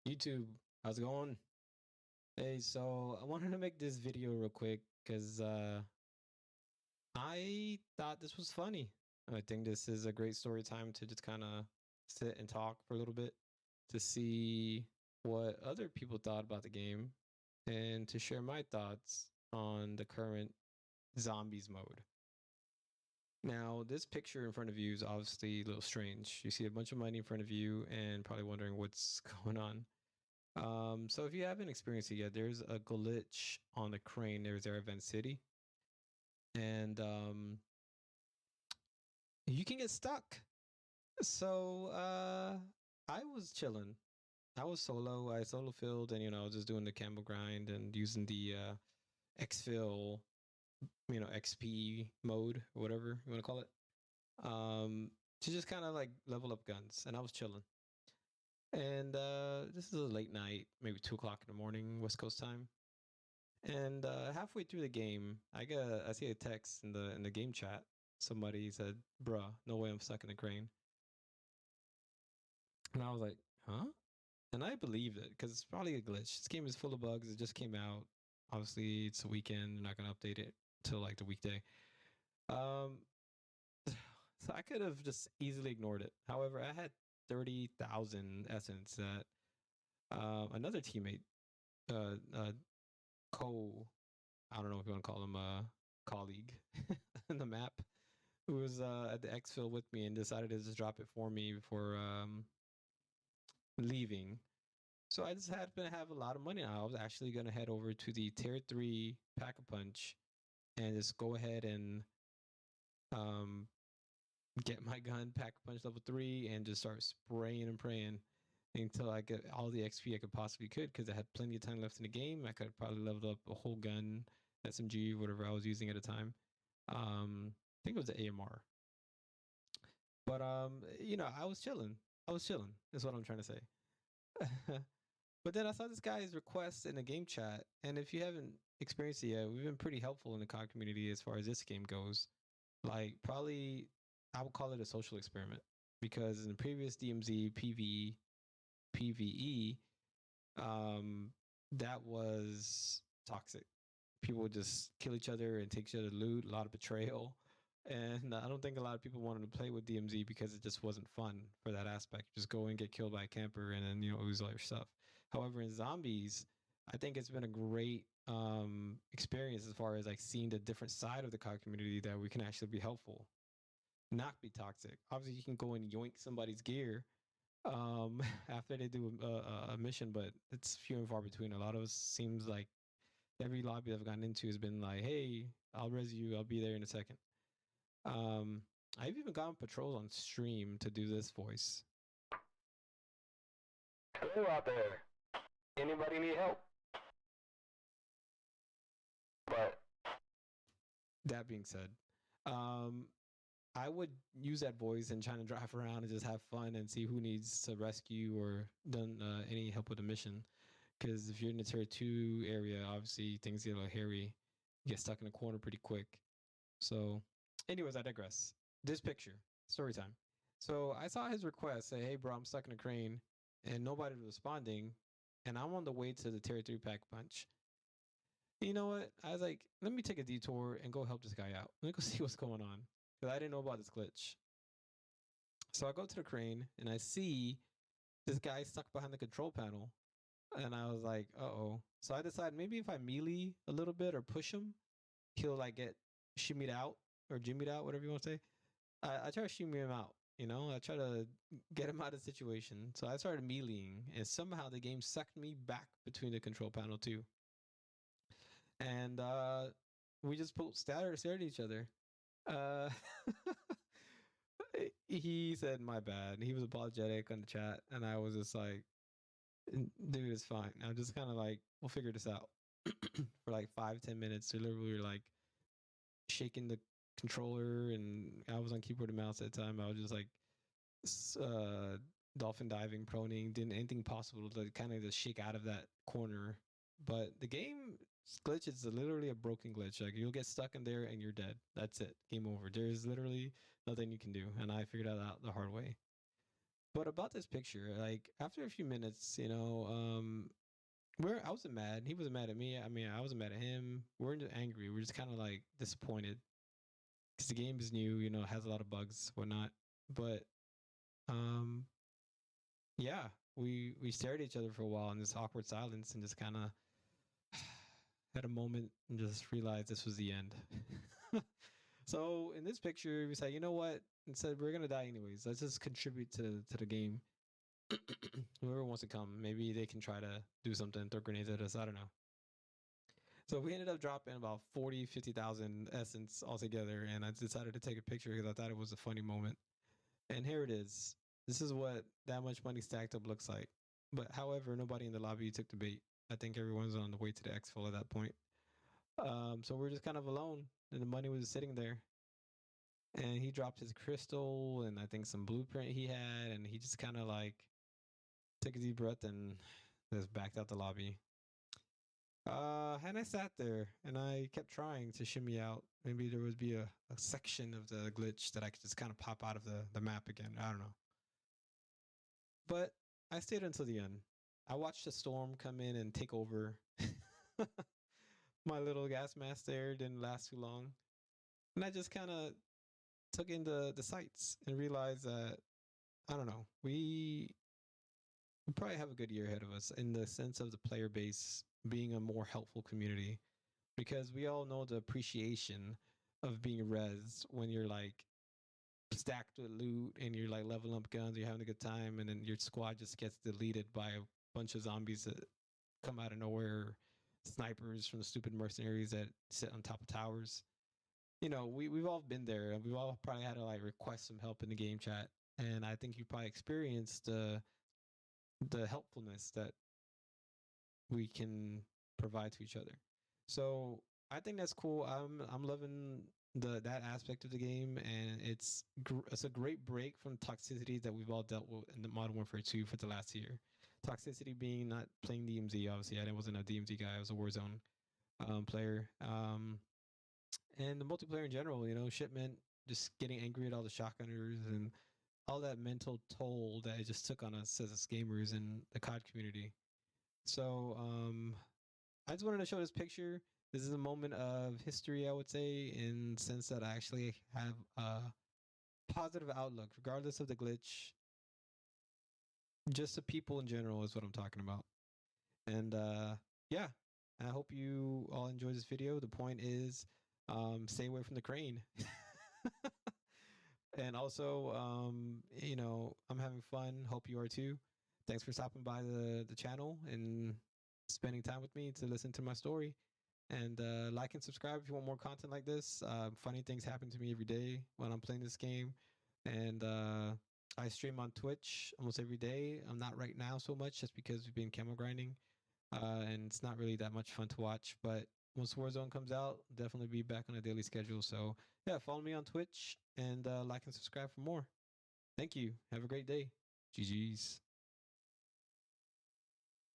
YouTube, how's it going? Hey, so I wanted to make this video real quick because I thought this was funny. I think this is a great story time to just kind of sit and talk for a little bit to see what other people thought about the game and to share my thoughts on the current zombies mode. Now, this picture in front of you is obviously a little strange. You see a bunch of money in front of you and probably wondering what's going on. So if you haven't experienced it yet, there's a glitch on the crane. There's Air Event City, and you can get stuck. So I was chilling. I was solo. I solo filled, and just doing the camel grind and using the exfil, XP mode or whatever you want to call it, to just kind of like level up guns. And I was chilling. And this is a late night, maybe 2 o'clock in the morning, West Coast time. And halfway through the game, I see a text in the game chat. Somebody said, "Bruh, no way I'm stuck in the crane." And I was like, "Huh?" And I believed it because it's probably a glitch. This game is full of bugs. It just came out. Obviously, it's a weekend. They're not gonna update it till like the weekday. Um, so I could have just easily ignored it. However, I had 30,000 essence that another teammate, uh, uh, co I don't know if you want to call him a colleague in the map, who was at the exfil with me and decided to just drop it for me before leaving. So I just happened to have a lot of money. I was actually going to head over to the tier 3 pack a punch and just go ahead and um, get my gun pack a punch level 3 and just start spraying and praying until I get all the XP I could possibly could, because I had plenty of time left in the game. I could have probably leveled up a whole gun, SMG, whatever I was using at the time. I think it was the AMR. But I was chilling. I was chilling. Is what I'm trying to say. But then I saw this guy's request in the game chat, and if you haven't experienced it yet, we've been pretty helpful in the COD community as far as this game goes. Like, probably I would call it a social experiment, because in the previous DMZ PVE, um, that was toxic. People would just kill each other and take each other loot, a lot of betrayal. And I don't think a lot of people wanted to play with DMZ because it just wasn't fun for that aspect. Just go and get killed by a camper and then, lose all your stuff. However, in zombies, I think it's been a great experience as far as like seeing the different side of the COD community, that we can actually be helpful, not be toxic. Obviously, you can go and yoink somebody's gear after they do a mission, but it's few and far between. A lot of us seems like every lobby I've gotten into has been like, "Hey, I'll res you. I'll be there in a second." Um, I've even gone patrols on stream to do this voice. Hello out there. Anybody need help? But That being said, um, I would use that voice and trying to drive around and just have fun and see who needs to rescue or done any help with the mission. Because if you're in the tier 2 area, obviously things get a little hairy. You get stuck in a corner pretty quick. So, anyways, I digress. This picture, story time. So I saw his request say, "Hey, bro, I'm stuck in a crane," and nobody was responding. And I'm on the way to the tier 3 pack punch. You know what? I was like, let me take a detour and go help this guy out. Let me go see what's going on, because I didn't know about this glitch. So I go to the crane and I see this guy stuck behind the control panel. And I was like, uh-oh. So I decided maybe if I melee a little bit or push him, he'll like get shimmied out or jimmied out, whatever you want to say. I try to shimmy him out, I try to get him out of the situation. So I started meleeing, and somehow the game sucked me back between the control panel too. And we just both stared at each other. Uh, he said, "My bad." He was apologetic on the chat, and I was just like, "Dude, it's fine." I'm just kind of like, "We'll figure this out." For like 5-10 minutes, we literally were like shaking the controller, and I was on keyboard and mouse at the time. I was just like uh, dolphin diving, proning, did anything possible to kind of just shake out of that corner. But the game glitch is literally a broken glitch. Like, you'll get stuck in there and you're dead. That's it. Game over. There's literally nothing you can do. And I figured that out the hard way. But about this picture, like after a few minutes, I wasn't mad. He wasn't mad at me. I mean, I wasn't mad at him. We weren't angry. We're just kind of like disappointed because the game is new. Has a lot of bugs, whatnot. But um, yeah, we stared at each other for a while in this awkward silence and just kind of had a moment and just realized this was the end. So in this picture, we said, you know what? And said we're gonna die anyways. Let's just contribute to the game. Whoever wants to come, maybe they can try to do something, throw grenades at us. I don't know. So we ended up dropping about 40, 50,000 essence altogether. And I decided to take a picture because I thought it was a funny moment. And here it is. This is what that much money stacked up looks like. But however, nobody in the lobby took the bait. I think everyone's on the way to the exfil at that point. So we're just kind of alone, and the money was sitting there. And he dropped his crystal and I think some blueprint he had, and he just kind of like took a deep breath and just backed out the lobby. And I sat there and I kept trying to shimmy out. Maybe there would be a section of the glitch that I could just kind of pop out of the map again. I don't know. But I stayed until the end. I watched the storm come in and take over. My little gas mask there didn't last too long. And I just kind of took in the sights and realized that, I don't know, we probably have a good year ahead of us in the sense of the player base being a more helpful community because we all know the appreciation of being res when you're like stacked with loot and you're like leveling up guns, you're having a good time, and then your squad just gets deleted by a bunch of zombies that come out of nowhere, snipers from the stupid mercenaries that sit on top of towers. We've all been there. We've all probably had to like request some help in the game chat, and I think you probably experienced the helpfulness that we can provide to each other. So I think that's cool. I'm loving that aspect of the game, and it's a great break from toxicity that we've all dealt with in the Modern Warfare 2 for the last year. Toxicity being not playing DMZ. Obviously, I wasn't a DMZ guy. I was a Warzone player. And the multiplayer in general. Shipment, just getting angry at all the shotgunners and all that mental toll that it just took on us as gamers in the COD community. So I just wanted to show this picture. This is a moment of history, I would say, in the sense that I actually have a positive outlook, regardless of the glitch. Just the people in general is what I'm talking about. And yeah, I hope you all enjoy this video. The point is, stay away from the crane. And also, I'm having fun. Hope you are too. Thanks for stopping by the channel and spending time with me to listen to my story. And like and subscribe if you want more content like this. Funny things happen to me every day when I'm playing this game. And I stream on Twitch almost every day. I'm not right now so much just because we've been camo grinding. And it's not really that much fun to watch. But once Warzone comes out, definitely be back on a daily schedule. So yeah, follow me on Twitch and like and subscribe for more. Thank you. Have a great day. GG's.